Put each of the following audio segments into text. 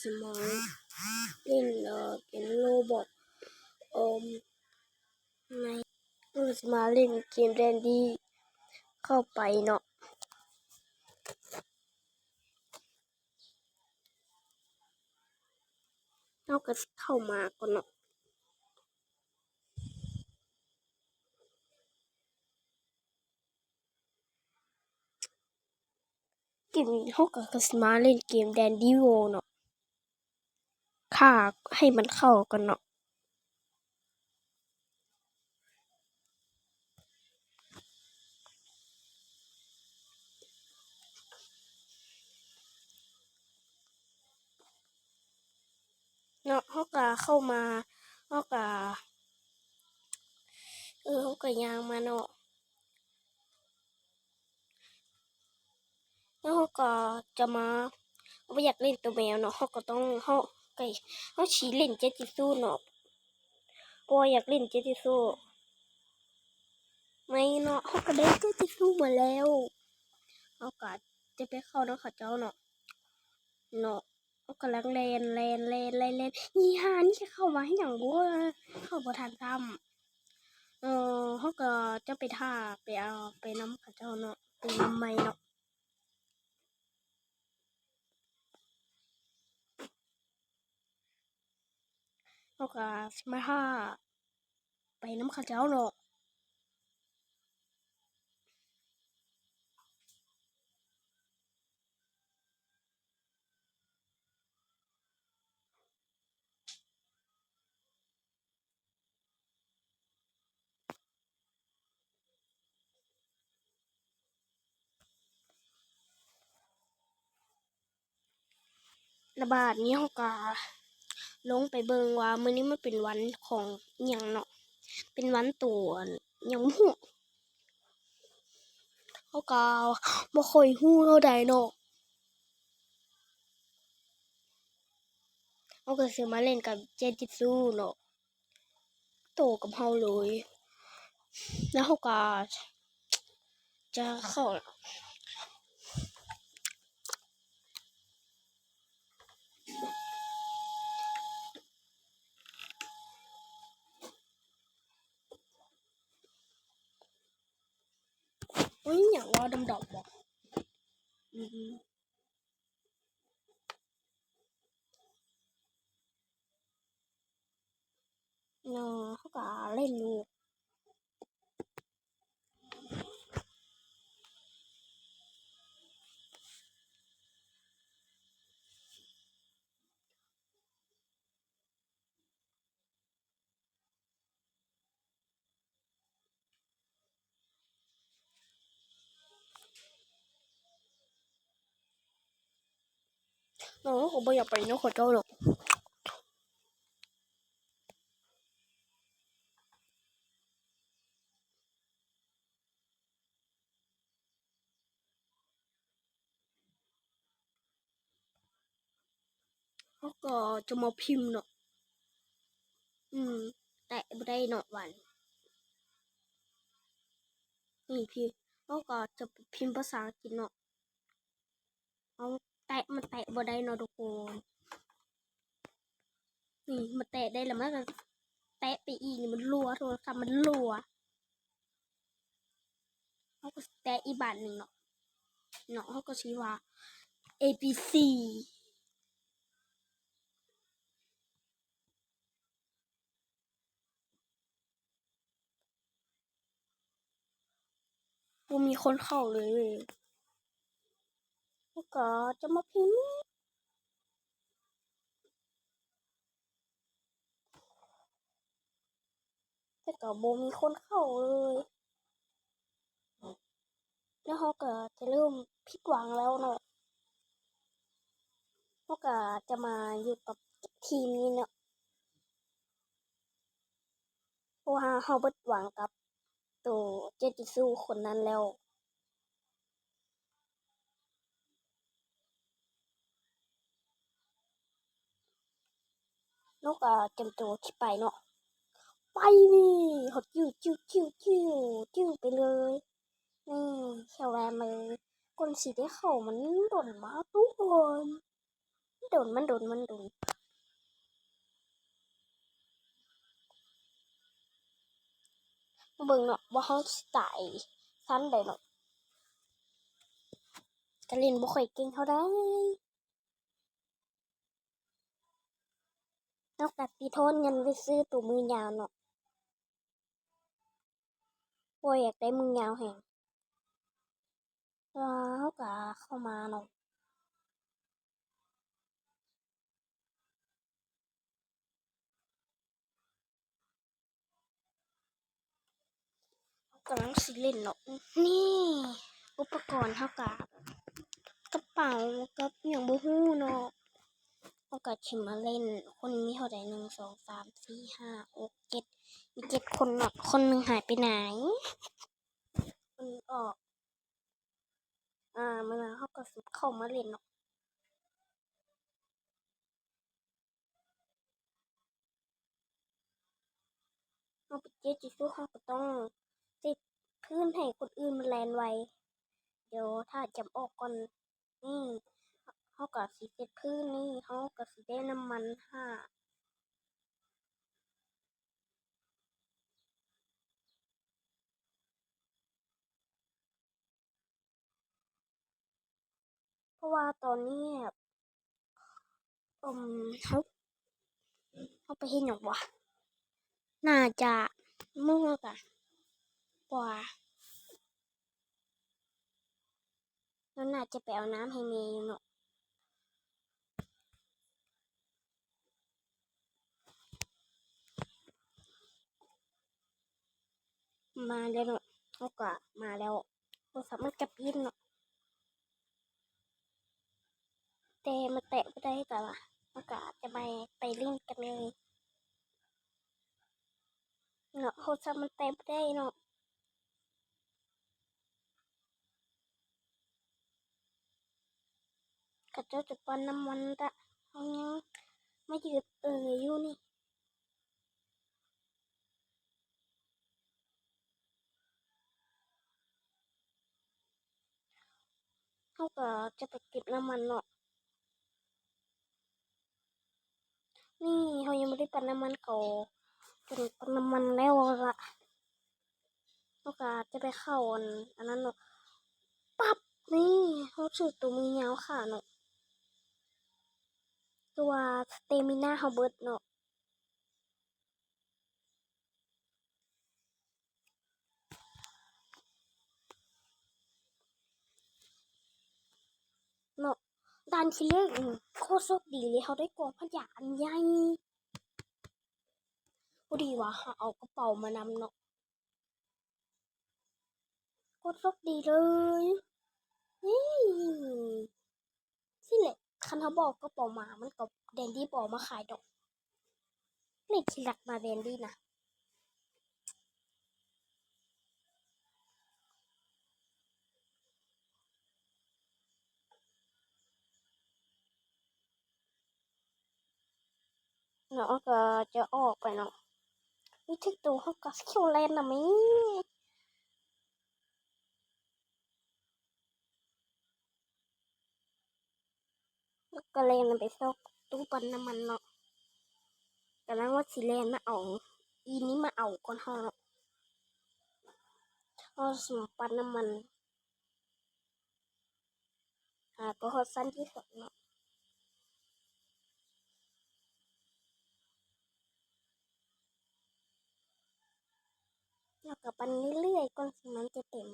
สิมาเล่นเกมโรบอทในเราจะมาเล่นเกมแดนดี้เข้าไปเนาะเราก็เข้ามาก่อนเนาะเกมนี้เราก็มาเล่นเกมแดนดี้โวเนาะค่าให้มันเข้ากันเนาะเราก็เข้ามาเราก็ยางมาเนาะแล้วเราก็จะมาไม่อยากเล่นตัวแมวเนาะเราก็ต้องเราชี้เล่นเจจิซูเนาะเพราะอยากเล่นเจจิซูไม่เนาะเราก็ได้เจจิซูมาแล้วเราก็จะไปเข้าเนาะเขาเจ้าเนาะเรากำลังแลนนี่ฮานี่จะเข้ามาให้อย่างบัวเข้าบ่ทันซ้ำเขาก็จะไปท่าไปน้ำเขาเจ้าเนาะไปน้ำไม้เนาะเขาก็มาท่าไปน้ำเขาเจ้าเนาะระบาดนี้เขาก็ลงไปเบิงว่ามื้อนี้มันเป็นวันของอิหยังเนาะเป็นวันตัวอิหยังฮู้เขาก็บ่ค่อยฮู้เท่าใดเนาะเขาก็สิมาเล่นกับเจจิซูเนาะโตกับเฮาเลยแล้วเขาก็จะเข้าอย่างว่าดำๆบ่เนาะเขาก็เล่นอยู่เนาะเขาบ่อยากไปเนาะเขาเจ้าหรอกเขาก็จะมาพิมพ์เนาะแต่บ่ได้เนาะวันนี่พี่เขาก็จะพิมพ์ภาษาอังกฤษเนาะเอามันแตะบ่ได้เนาะทุกคนนี่มันแตะได้แล้วมันก็แตะไปอีกนี่มันรัวโทรศัพท์มันรัวเขาก็แตะอีกบาทหนึ่งเนาะเขาก็ชี้ว่า ABC บ่มีคนเข้าเลยเว้ยแล้วก็จะมาพิมพ์แต่ก็บ่มีคนเข้าเลยแล้วเขาก็จะเริ่มผิดหวังแล้วเนาะเขาก็จะมาอยู่กับทีมนี้เนาะเพราะว่าเขาเบิดหวังกับตัวเจจิซูคนนั้นแล้วแล้วก็เตรียมตัวที่ไปเนาะไปนี่เขาจิ้วไปเลยนี่แค่แวะมือคนสีได้เข้ามันหล่นมาทุกคน มันโดนเบิ่งเนาะว่าเขาสิตายซั้นใดเนาะก็เล่นบ่ค่อยเก่งเท่าใดนอกจากสิทอนเงินไปซื้อตู้มือยาวเนาะบ่อยากได้มือยาวแฮงเขาก็เข้ามาเนาะกำลังสิเล่นเนาะนี่อุปกรณ์เขาก็กระเป๋ากับหยังบ่ฮู้เนาะเขาก็สิมาเล่นคนมีเท่าใด1 2 3 4 5 6 7มี7คนเนาะคนหนึ่งหายไปไหนคนออกมื้อนั้นเขาก็สิเข้ามาเล่นเนาะเราไปเจ็ดจิสู้เขาก็ต้องติดพื้นให้คนอื่นมันแลนไวเดี๋ยวถ้าจำออกก่อนนี่เขาก็สิเจ็ดพื้นนี่เขาก็สิได้น้ำมันเพราะว่าตอนนี้เขาไปเห็นหยังวะน่าจะมั่วกะว่าแล้วน่าจะไปเอาน้ำให้เมย์อยู่เนาะมาแล้วเนาะเขาก็มาแล้วโทรศัพท์มันกระปิดเนาะแต่มันแตะไม่ได้แต่ว่ามันก็จะไปเล่นกันเลยเนาะโทรศัพท์มันแตะไม่ได้เนาะก็เจ้าจะปั้นน้ำมันละเขายังไม่ยืดอยู่นี่เขาก็จะไปเก็บน้ำมันเนาะนี่เขายังไม่ได้ปั้นน้ำมันเขาจนปั้นน้ำมันแล้วละเขาก็จะไปเข้าอันนั้นเนาะปั๊บนี่เขาถือตัวมือยาวขาเนาะตัวสเตมิน่าเขาเบิดเนาะเนาะดันคิลเลอร์โคตรโชคดีเลยเขาได้กองพยาอันใหญ่พอดีว่าเขาเอากระเป๋ามานำเนาะโคตรโชคดีเลยนี่สิแหละคันเขาบอกกระเป๋ามามันก็แดนดี้บอกมาขายดอกนี่ทีหลักมาแดนดี้นะเนาะก็จะออกไปเนาะวิธีตัวเขาก็คิวแลนด์นะมั้ยแล้วก็แลนไปซอกตู้ปันน้ำมันเนาะแต่นั้นว่าสิแลนมาเอาอีนี้มาเอาก่อนเฮาเนาะเอาสมปันน้ำมันก็ฮอดสั้นที่สุดเนาะแล้วก็ปันเรื่อยๆก่อนสิมันจะเต็ม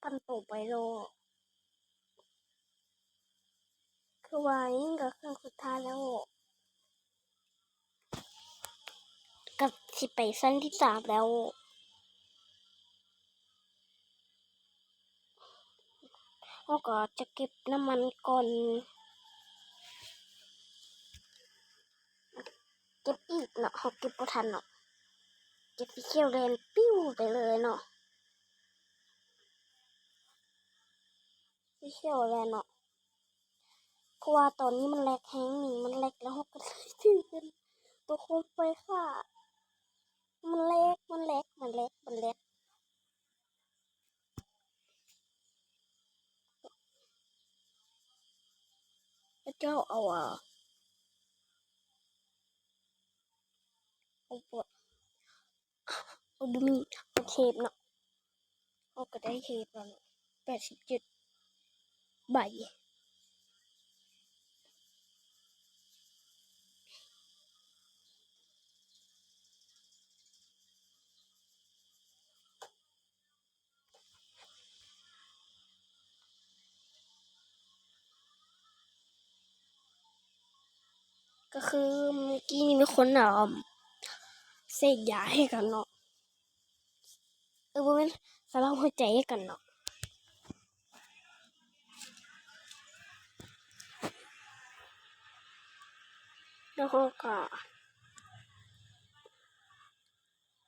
ปันโตไปโลคือว่ายังก็เครื่องสุดท้ายแล้วกับสิไปสั้นที่3แล้วเราก็จะเก็บน้ำมันก่อนเก็บอีกเนาะเขาเก็บบ่ทันเนาะเก็บสีเขียวแลนปิ้วไปเลยเนาะสีเขียวแลนเนาะโค ราะว่าตอนนี้มันแลกแฮงนี่มันแลกแล้วเราก็เลยถือเป็นตัวโคมไฟค่ะมันแลกแล้วเจ้าเอาปวดเอาบุมีเอาเทปเนาะเอาก็ได้เทปแล้วเนาะ87ใบก็คือเมื่อกี้นี่มีคนเสกยาให้กันเนาะบ่แม่นสลายหัวใจให้กันเนาะแล้วเขาก็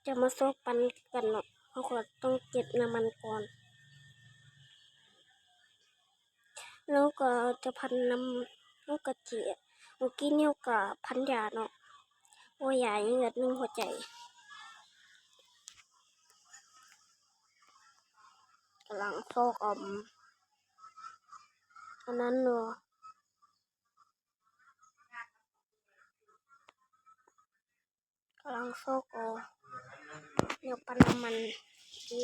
จะมาซอกปันกันเนาะเขาก็ต้องเก็บน้ำมันก่อนแล้วก็จะพันน้ำแล้วก็เจียเมื่อกี้เนี่ยก็พันยาเนาะโอ้ยาอย่างเงี้ย1หัวใจกำลังซอกอันนั้นเนาะกำลังซอกเนี่ยปันน้ำมันอยู่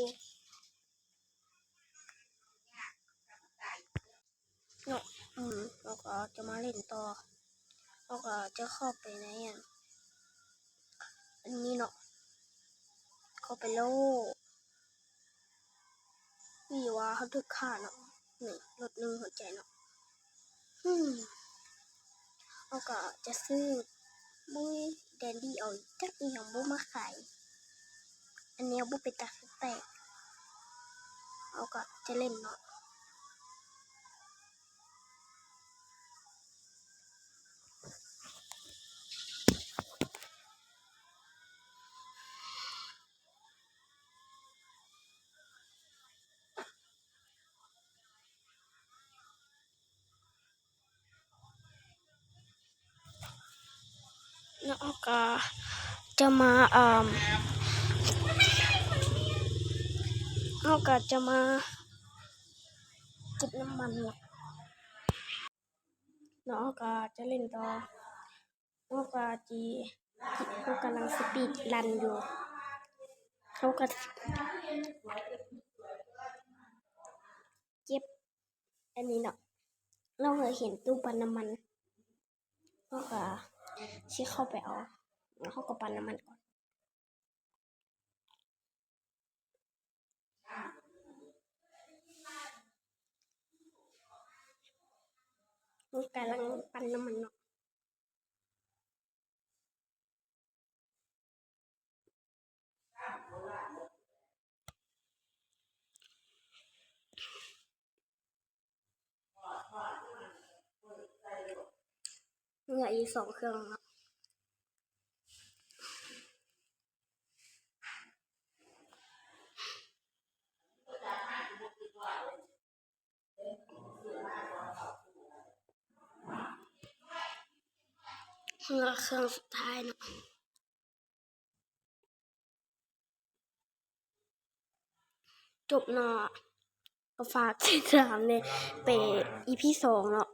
เนาะแล้วก็จะมาเล่นต่อแล้วก็จะเข้าไปในอันนี้เนาะเข้าไปโลนี่ว่าเขาถึกฆ่าเนาะนี่ลด1หัวใจเนาะแล้วก็จะซื้อบุ้ยแดนดี้เอาจักอีหยังบ่มาขายอันนี้บ่เป็นตาแตกเอาก็จะเล่นเนาะแล้วก็จะมาแล้วก็จะมาเก็บน้ำมันเนาะแล้วก็จะเล่นต่อแล้วก็เขากำลังสปีดรันอยู่เขาก็เก็บอันนี้เนาะเราเคยเห็นตู้ปั๊มน้ำมันแล้วก็สิเข้าไปเอาแล้วเขาก็ปั๊มน้ำมันก่อนมันกำลังปั๊มน้ำมันเนาะเหลืออีก2เครื่องเนาะเหลือเครื่องสุดท้ายเนาะจบเนาะก็ฝากติดตามในไป EP 2เนาะ